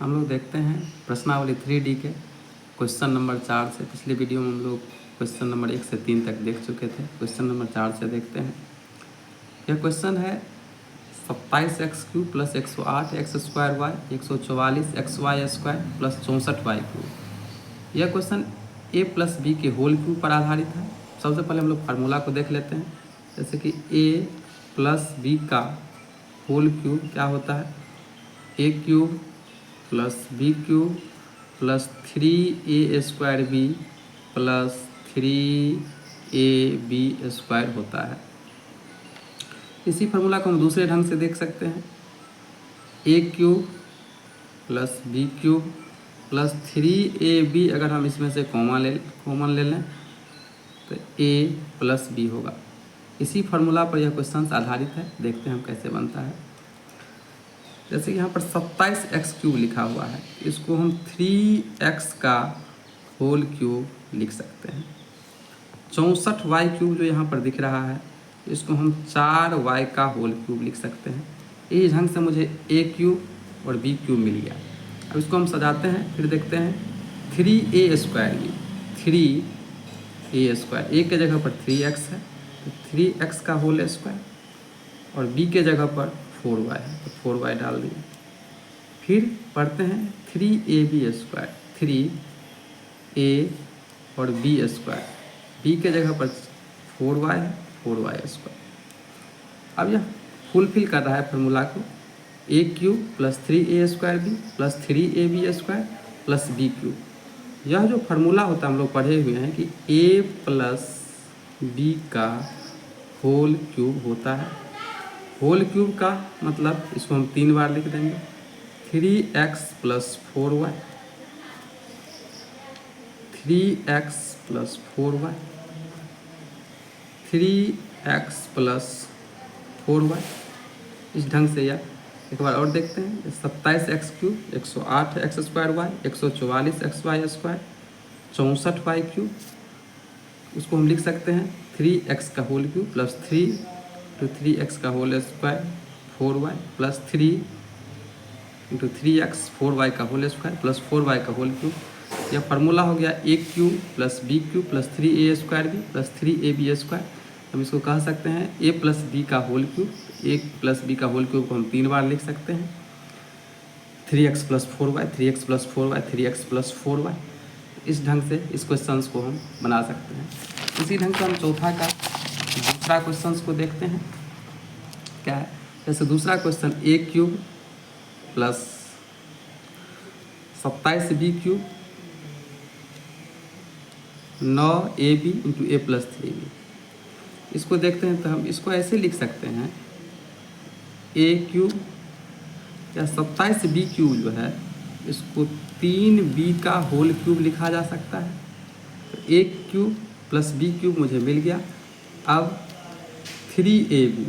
हम लोग देखते हैं प्रश्नावली 3D के क्वेश्चन नंबर 4 से। पिछले वीडियो में हम लोग क्वेश्चन नंबर 1 से 3 तक देख चुके थे। क्वेश्चन नंबर 4 से देखते हैं। यह क्वेश्चन है 27x³ + 108x² y 144xy² + 64y³ यह क्वेश्चन a + b के होल क्यूब पर आधारित है। सबसे पहले हम लोग फार्मूला को देख लेते हैं। जैसे कि a + b का होल क्यूब क्या होता है, a³ + b³ + 3a² b + 3ab² होता है। इसी फार्मूला को हम दूसरे ढंग से देख सकते हैं। a³ + b³ + 3ab, अगर हम इसमें से कॉमन ले लें तो a + b होगा। इसी फार्मूला पर यह क्वेश्चन आधारित है। देखते हैं हम कैसे बनता है। जैसे कि यहाँ पर 27x³ लिखा हुआ है, इसको हम 3x का होल क्यूब लिख सकते हैं। 64y³ जो यहाँ पर दिख रहा है, इसको हम 4y का होल क्यूब लिख सकते हैं। इस ढंग से मुझे a³ और b³ मिल गया। अब इसको हम सजाते हैं, फिर देखते हैं 3a² भी 3a², a के जगह पर 3x है तो 3x का होल स्क्वायर, और b के जगह पर 4y है तो 4y डाल दिए। फिर पढ़ते हैं 3ab², 3a और b², b के जगह पर 4y है 4y²। अब यह फुलफिल कर रहा है फार्मूला को, a³ + 3a² b + 3ab² + b³। यह जो फार्मूला होता है हम लोग पढ़े हुए हैं कि a + b का होल क्यूब होता है। होल क्यूब का मतलब इसको हम 3 बार लिख देंगे, 3x + 4y, 3x + 4y, 3x + 4y। इस ढंग से यह एक बार और देखते हैं। 27x³ 108x² y 144xy², 64y³, उसको हम लिख सकते हैं 3x का होल क्यूब + 3 × 3x का whole square 4y + 3 × 3x 4y का होल स्क्वायर + 4y का होल क्यूब। यह फार्मूला हो गया a³ + b³ + 3a² b + 3ab²। हम इसको कह सकते हैं a + b का होल क्यूब। a + b का होल क्यूब को हम 3 बार लिख सकते हैं, 3x + 4y, 3x + 4y, 3x + 4y। इस ढंग से इस क्वेश्चन को हम बना सकते हैं। इसी ढंग से हम चौथा का दूसरा क्वेश्चन को देखते हैं। क्या है, जैसे दूसरा question a³ + 27b³ 9ab × a + 3b। इसको देखते हैं तो हम इसको ऐसे लिख सकते हैं, a³ या 27b³ जो है इसको 3b का होल क्यूब लिखा जा सकता है। तो a³ + b³ मुझे मिल गया। अब 3ab,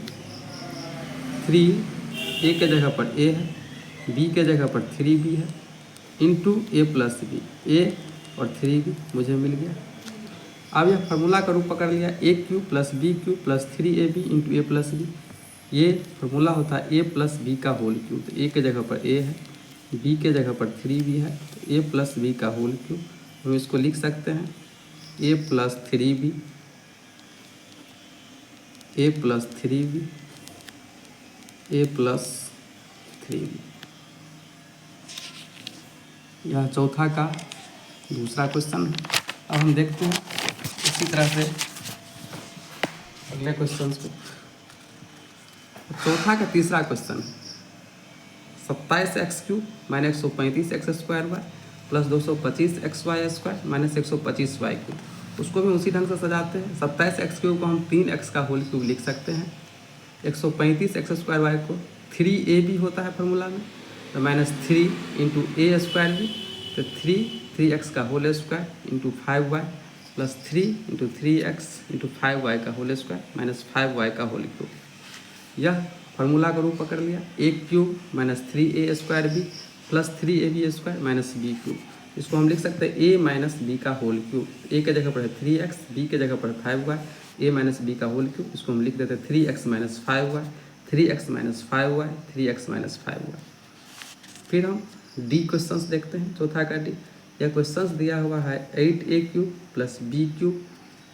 3 a के जगह पर a है, b के जगह पर 3b है, इंटू a + b, a और 3b मुझे मिल गया। अब यह फार्मूला का रूप पकड़ लिया, a³ + b³ + 3ab × a + b। ये फार्मूला होता है a + b का होल क्यूब। तो a के जगह पर a है, b के जगह पर 3b है, तो a + b का होल क्यूब। हम इसको लिख सकते हैं a + 3b, a + 3b, a + 3b। यह चौथा का दूसरा क्वेश्चन है। अब हम देखते हैं इसी तरह से अगले क्वेश्चन को। चौथा का तीसरा क्वेश्चन है 27x³ - 135x² y + 225xy² - 125y³। उसको भी उसी ढंग से सजाते हैं। 27x³ को हम 3x का होल क्यूब लिख सकते हैं। 135x² y को 3ab होता है फार्मूला में, तो -3 × a² भी, तो 3x का whole square into 5y + 3 × 3x × 5y का होल स्क्वायर -5y का होल क्यूब। यह फार्मूला का रूप पकड़ लिया, a³ - 3a² b + 3ab² - b³। इसको हम लिख सकते हैं a - b का होल क्यूब। a के जगह पर है 3x, b के जगह पर 5y, a - b का होल क्यूब। इसको हम लिख देते हैं 3x - 5y, 3x - 5y, 3x - 5y। फिर हम डी क्वेश्चंस देखते हैं, चौथा का डी। यह क्वेश्चंस दिया हुआ है 8a³ plus b³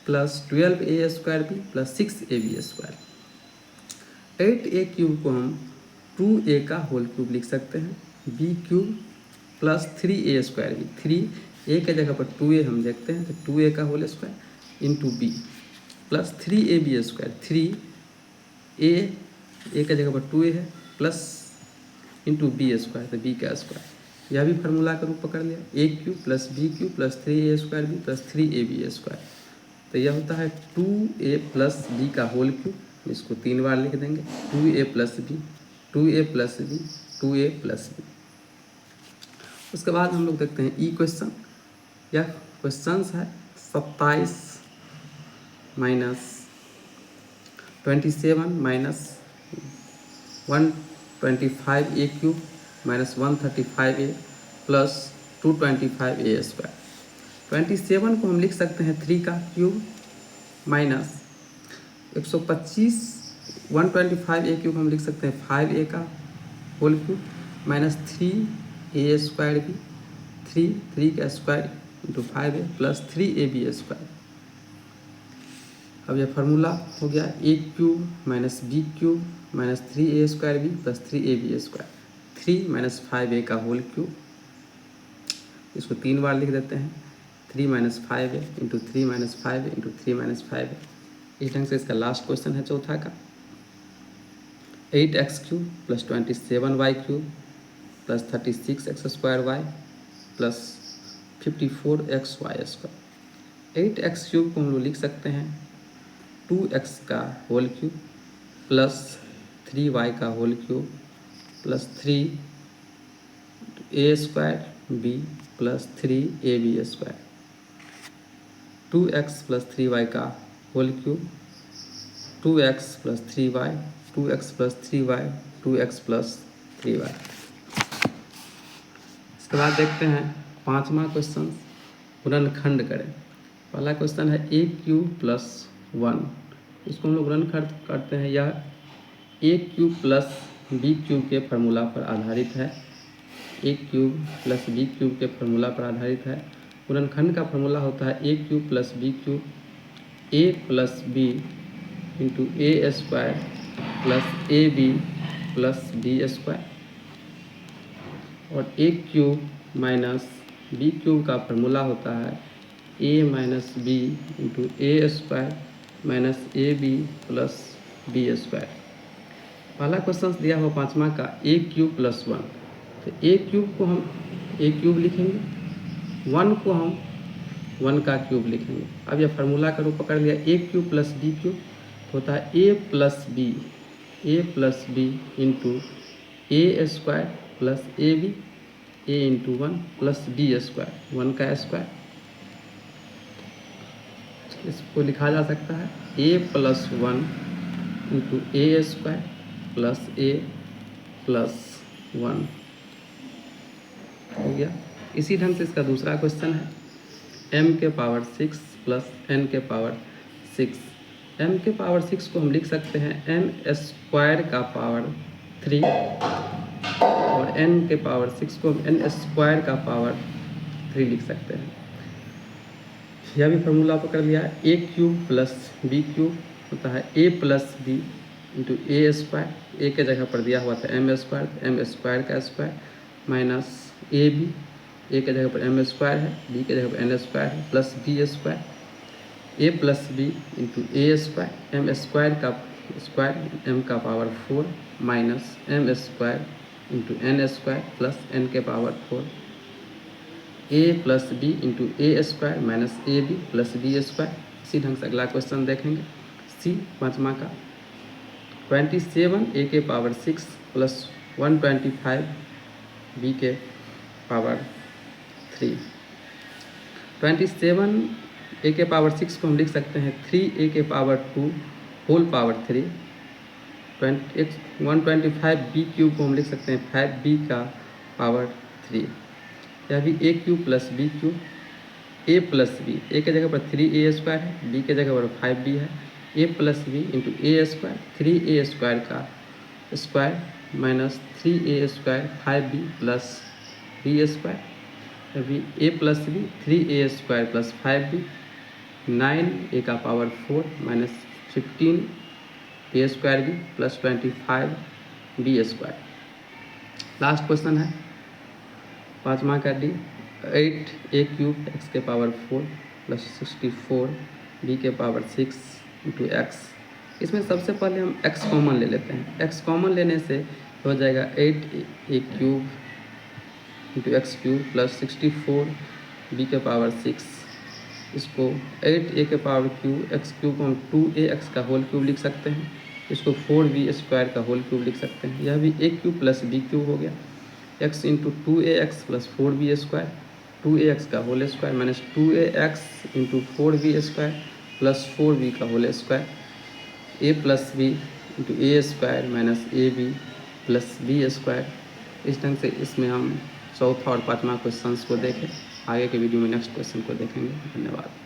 plus 12a² b plus 6ab²। 8a³ को हम 2a का होल क्यूब लिख सकते हैं, b³ plus 3a² b, 3a के जगह पर 2a हम देखते हैं तो 2a का whole square into b plus 3ab², 3a के जगह पर 2a है प्लस इंटू b² तो b का स्क्वायर। यह भी फार्मूला का रूप पकड़ लिया, a³ plus b³ plus 3a² b plus 3ab²। तो यह होता है 2a प्लस b का होल क्यूब, इसको 3 बार लिख देंगे, 2a plus b, 2a plus b, 2a plus b। उसके बाद हम लोग देखते हैं ई क्वेश्चन। यह क्वेश्चन है 27 minus 27 minus 125a³ minus 135a plus 225a²। 27 को हम लिख सकते हैं 3 का क्यूब माइनस 125 125a³ हम लिख सकते हैं 5a का होल क्यूब माइनस 3a² भी, 3 का square into 5a plus 3ab²। अब यह फार्मूला हो गया a³ minus b³ minus 3a² b plus 3ab², 3 minus 5a का होल क्यूब, इसको 3 बार लिख देते हैं, 3 minus 5a into 3 minus 5a into 3 minus 5a। इस ढंग से इसका लास्ट क्वेश्चन है चौथा का 8x³ plus 27y³ plus 36x² plus 54xy²। 8x³ को हम लोग लिख सकते हैं 2x का होल क्यूब प्लस 3y का whole cube plus 3a² b plus 3ab²। 2x plus 3y का whole cube, 2x plus 3y, 2x plus 3y, 2x plus 3y। इसके बाद देखते हैं 5वां क्वेश्चन, गुणनखंड करें। पहला क्वेश्चन है a³ प्लस 1, इसको हम लोग गुणनखंड करते हैं। यह a³ प्लस b³ के फार्मूला पर आधारित है, a³ प्लस b³ के फार्मूला पर आधारित है। गुणनखंड का फार्मूला होता है a³ plus b³ a plus b into a² plus ab plus b², और a³ माइनस b³ का फार्मूला होता है a minus b into a² minus ab plus b²। पहला क्वेश्चन दिया हुआ 5वां का a³ प्लस 1, तो a³ को हम a³ लिखेंगे, 1 को हम 1 का क्यूब लिखेंगे। अब यह फार्मूला का रूप पकड़ लिया, a³ प्लस b³ होता है a plus b into a² plus ab, a into 1 plus b², 1 का स्क्वायर। इसको लिखा जा सकता है a plus 1 into a² plus a plus 1 हो गया। इसी ढंग से इसका दूसरा क्वेश्चन है m के पावर 6 प्लस n के पावर 6। m के पावर 6 को हम लिख सकते हैं m² का पावर 3, और n के पावर 6 को हम n² का पावर 3 लिख सकते हैं। यह भी फार्मूला पकड़ लिया है, a³ प्लस b³ होता है a plus b into a², a के जगह पर दिया हुआ था m², m² का स्क्वायर माइनस ab, a के जगह पर m² है, b के जगह पर n² है plus b², a plus b into a², m² का स्क्वायर m का power 4 minus m² into n² plus n के power 4, a plus b into a² minus ab plus b²। इसी ढंग से अगला क्वेश्चन देखेंगे सी 5वां का 27 a के पावर 6 प्लस 125 b के पावर 3। 27 a के पावर 6 को हम लिख सकते हैं 3a के पावर 2 होल पावर 3। 125 b³ को हम लिख सकते हैं 5b का पावर 3। यह भी a³ plus b³ a plus b, a के जगह पर 3a² है, b के जगह पर 5b है, a plus b into a², 3a² का square minus 3a² 5b plus B square. अभी A plus B 3a square plus 5b, 9a का power 4 minus 15a square B plus 25b square. Last question है 5वां का D, 8a cube X के power 4 plus 64b के power 6 into x. इसमें सबसे पहले हम x कॉमन ले लेते हैं। x कॉमन लेने से हो जाएगा 8a cube into x cube plus 64b के पावर 6। इसको 8a के पावर क्यूब एक्स क्यूब को हम 2ax का होल क्यूब लिख सकते हैं। इसको 4b स्क्वायर का होल क्यूब लिख सकते हैं। यह भी a cube plus b cube हो गया। x into 2ax plus 4b square, 2ax का whole square minus 2ax into 4b square plus 4b का whole square, a plus b into a square minus a b plus B square. इस ढंग से इसमें हम चौथा और 5वां क्वेश्चंस को देखें। आगे के वीडियो में नेक्स्ट क्वेश्चन को देखेंगे। धन्यवाद।